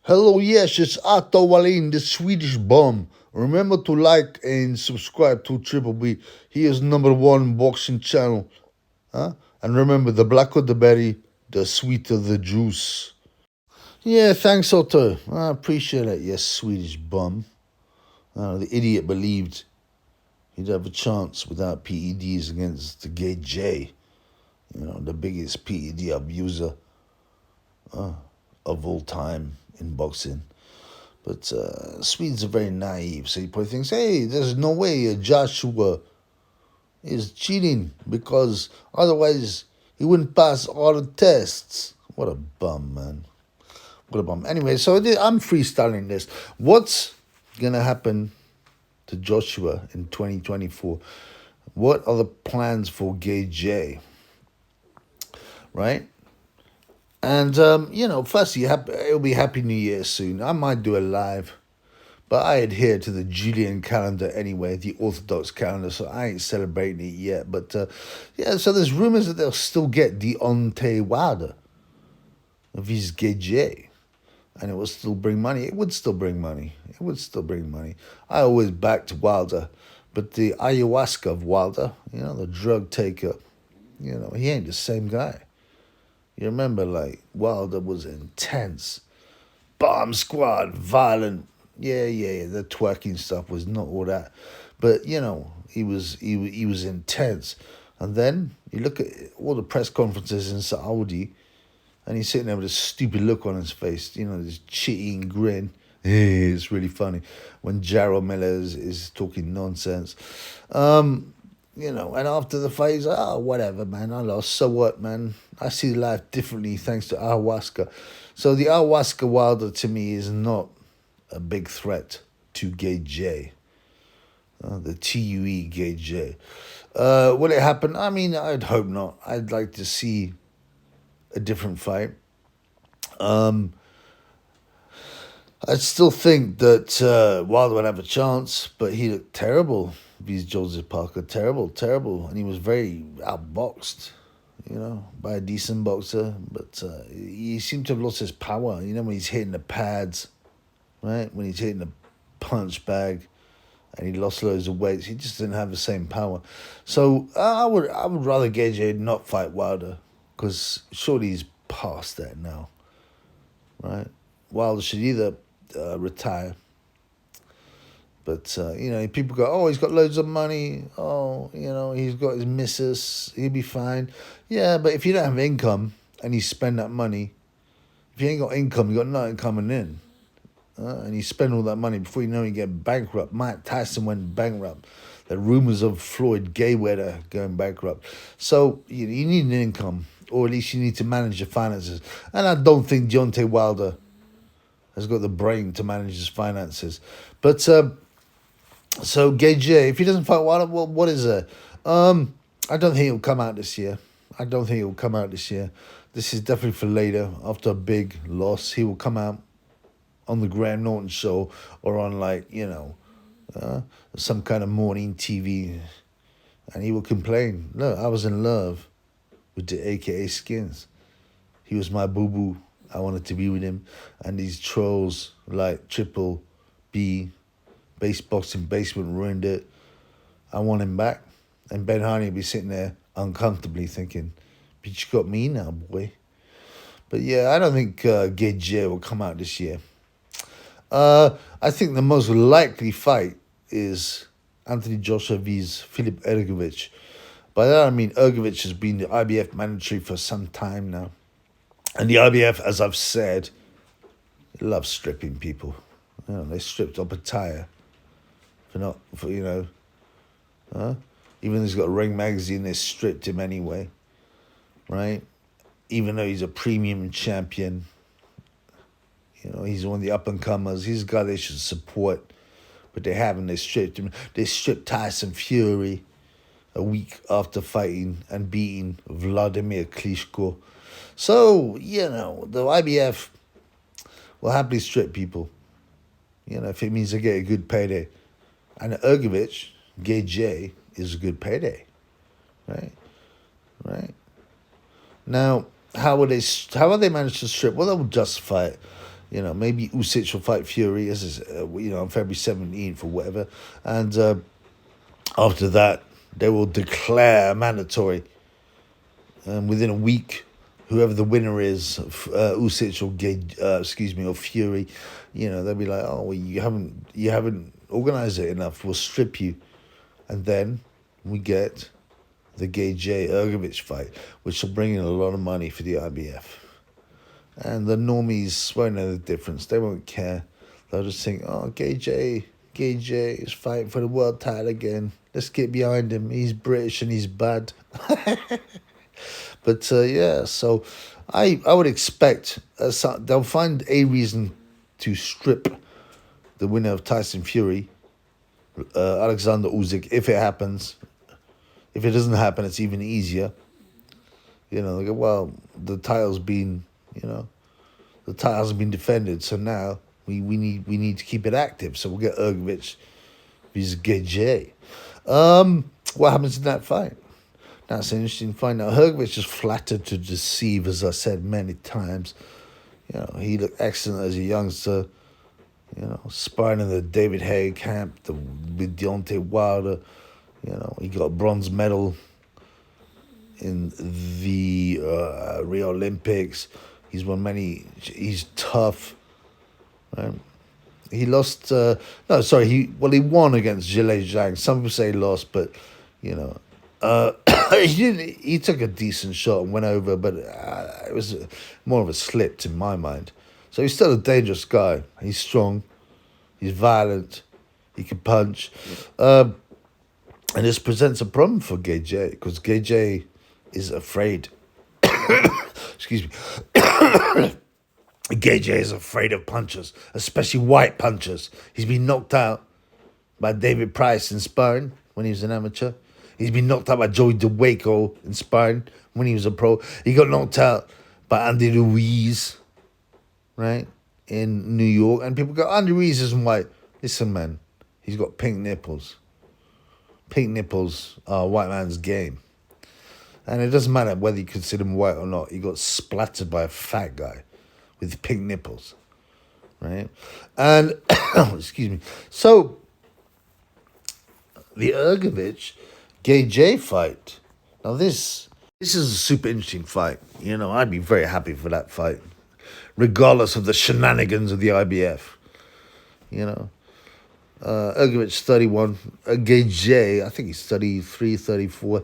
Hello, yes, it's Otto Wallin, the Swedish bomb. Remember to like and subscribe to Triple B. He is #1 boxing channel. Huh? And remember, the blacker the berry, the sweeter the juice. Yeah, thanks, Otto. I appreciate it, yes, Swedish bum. The idiot believed he'd have a chance without PEDs against the gay J. The biggest PED abuser of all time in boxing. But Swedes are very naive, so he probably thinks, hey, there's no way Joshua is cheating because otherwise he wouldn't pass all the tests. What a bum, man. What a bum. Anyway, so I'm freestyling this. What's going to happen to Joshua in 2024? What are the plans for Gay J? Right? And, firstly, it'll be Happy New Year soon. I might do a live. But I adhere to the Julian calendar anyway, the Orthodox calendar, so I ain't celebrating it yet. But, so there's rumors that they'll still get Deontay Wilder if he's Gay J. And it will still bring money. It would still bring money. I always backed Wilder. But the ayahuasca of Wilder, the drug taker, he ain't the same guy. You remember, Wilder was intense. Bomb squad, violent. Yeah, the twerking stuff was not all that. But, he was intense. And then you look at all the press conferences in Saudi, and he's sitting there with a stupid look on his face, this cheating grin. It's really funny when Jarrell Miller is talking nonsense. And after the fight, he's like, oh, whatever, man, I lost. So what, man? I see life differently thanks to ayahuasca. So the ayahuasca Wilder, to me, is not a big threat to Gay J. The TUE Gay J. Will it happen? I mean, I'd hope not. I'd like to see a different fight. I still think that Wilder would have a chance, but he looked terrible. He's Joseph Parker, terrible. And he was very outboxed, by a decent boxer. But he seemed to have lost his power, when he's hitting the pads, right? When he's hitting the punch bag and he lost loads of weights, he just didn't have the same power. So I would rather Gay J not fight Wilder, because surely he's past that now, right? Wilder should either retire. But, people go, oh, he's got loads of money. Oh, he's got his missus. He'll be fine. Yeah, but if you don't have income and you spend that money, if you ain't got income, you got nothing coming in. And you spend all that money before you know you get bankrupt. Mike Tyson went bankrupt. The rumors of Floyd Mayweather going bankrupt. So you need an income, or at least you need to manage your finances. And I don't think Deontay Wilder has got the brain to manage his finances. But so Gay J, if he doesn't fight Wilder, well, what is there? I don't think he'll come out this year. This is definitely for later. After a big loss, he will come out on the Graham Norton show or on some kind of morning TV, and he will complain. Look, I was in love with the AKA Skins. He was my boo-boo. I wanted to be with him. And these trolls like Triple B, Base Boxing Basement ruined it. I want him back. And Ben Harney will be sitting there uncomfortably thinking, but you got me now, boy. But yeah, I don't think Gay J will come out this year. I think the most likely fight is Anthony Joshua vs. Filip Hrgovic. By that I mean Hrgovic has been the IBF mandatory for some time now. And the IBF, as I've said, loves stripping people. They stripped up a tire even though he's got Ring Magazine, they stripped him anyway, right? Even though he's a premium champion. He's one of the up-and-comers. He's a guy they should support. But they haven't. They stripped him. They stripped Tyson Fury a week after fighting and beating Vladimir Klitschko. So, the IBF will happily strip people, if it means they get a good payday. And Hrgovic, Gay J, is a good payday, right? Now, how will they manage to strip? Well, they'll justify it. maybe Usyk will fight Fury on February 17th or whatever, and after that they will declare mandatory. Within a week, whoever the winner is, Usyk or Fury, they'll be like, oh, well, you haven't organized it enough. We'll strip you, and then we get the Gage Hrgovic fight, which will bring in a lot of money for the IBF. And the normies won't know the difference. They won't care. They'll just think, oh, Gage is fighting for the world title again. Let's get behind him. He's British and he's bad. But so I would expect they'll find a reason to strip the winner of Tyson Fury, Alexander Usyk, if it happens. If it doesn't happen, it's even easier. They go, well, the title's been defended, so now we need to keep it active. So we'll get Hrgovic versus Gage. What happens in that fight? That's an interesting fight. Now, Hrgovic is flattered to deceive, as I said many times. He looked excellent as a youngster. Sparring in the David Haye camp with Deontay Wilder. He got a bronze medal in the Rio Olympics. He's won many. He's tough. Right? He lost. He won against Zhilei Zhang. Some people say he lost, but he took a decent shot and went over, but it was more of a slip in my mind. So he's still a dangerous guy. He's strong. He's violent. He can punch. And this presents a problem for Gage, because Gage is afraid. Excuse me. Gage is afraid of punchers, especially white punchers. He's been knocked out by David Price in sparring when he was an amateur. He's been knocked out by Joey DeWaco in sparring when he was a pro. He got knocked out by Andy Ruiz, right, in New York. And people go, Andy Ruiz isn't white. Listen, man, he's got pink nipples. Pink nipples are a white man's game. And it doesn't matter whether you consider him white or not. He got splattered by a fat guy with pink nipples, right? And, excuse me. So, the Hrgovic Gage fight. Now this is a super interesting fight. I'd be very happy for that fight, regardless of the shenanigans of the IBF. Hrgovic 31, Gage, I think he's 33, 34.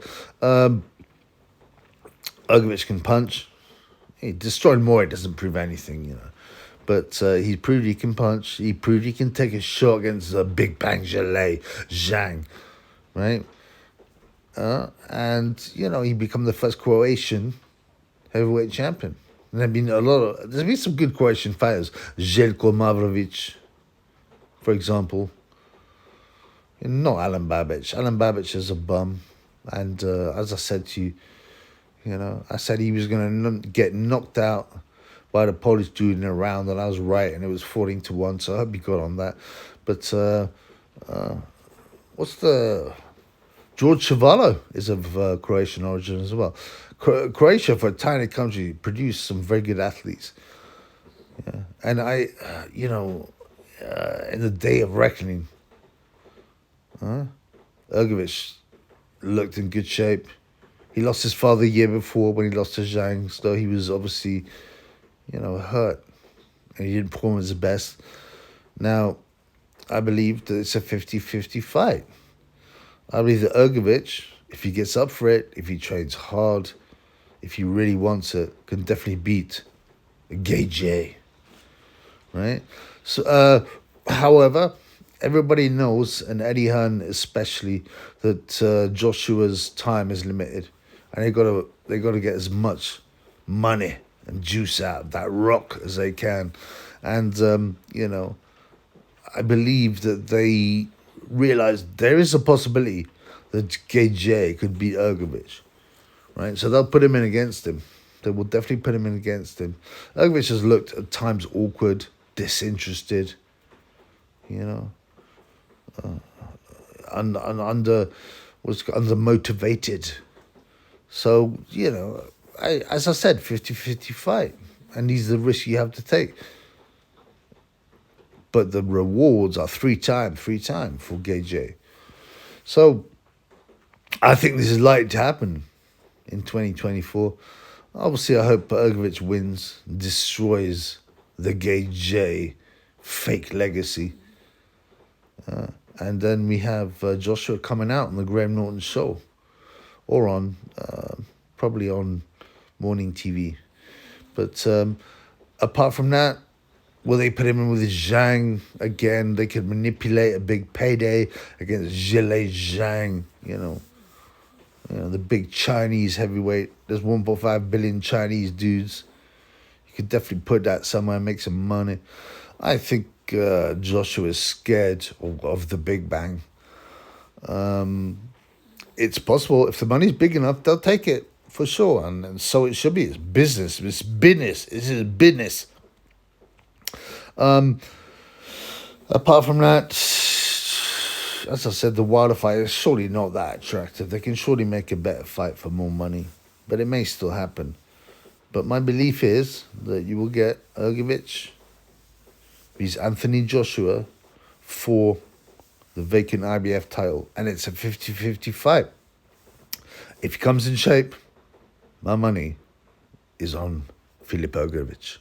Hrgovic can punch. He destroyed more. It doesn't prove anything, But he proved he can punch. He proved he can take a shot against Big Bang Zhang, right? And he became the first Croatian heavyweight champion. And there's been some good Croatian fighters. Željko Mavrovic, for example. Not Alan Babic. Alan Babic is a bum. And as I said to you, I said he was going to get knocked out by the Polish dude in a round, and I was right, and it was 14-1, so I hope he got on that. But George Chuvalo is of Croatian origin as well. Croatia, for a tiny country, produced some very good athletes. Yeah. And in the day of reckoning, Hrgovic looked in good shape. He lost his father a year before when he lost to Zhang, so he was obviously, hurt. And he didn't perform at his best. Now, I believe that it's a 50-50 fight. I believe that Hrgovic, if he gets up for it, if he trains hard, if he really wants it, can definitely beat Gage, right? So, however, everybody knows, and Eddie Hearn especially, that Joshua's time is limited, and they got to get as much money and juice out of that rock as they can, and I believe that they realize there is a possibility that Gage could beat Hrgovic, right? So they'll put him in against him. They will definitely put him in against him. Hrgovic has looked at times awkward, disinterested, under motivated. So, as I said, 50-50 fight. And these are the risks you have to take. but the rewards are three time for Gaethje. So I think this is likely to happen in 2024. Obviously, I hope Hrgovic wins, destroys the Gaethje fake legacy. And then we have Joshua coming out on the Graham Norton show, or on, probably on morning TV. But apart from that, will they put him in with Zhang again? They could manipulate a big payday against Zhilei Zhang, you know, the big Chinese heavyweight. There's 1.5 billion Chinese dudes. You could definitely put that somewhere and make some money. I think Joshua is scared of the Big Bang. It's possible. If the money's big enough, they'll take it for sure. And so it should be. It's business. It's business. This is business. Apart from that, as I said, the Wilder fight is surely not that attractive. They can surely make a better fight for more money, but it may still happen. But my belief is that you will get Hrgovic beats Anthony Joshua for the vacant IBF title, and it's a 50-50 fight. If he comes in shape, my money is on Filip Hrgovic.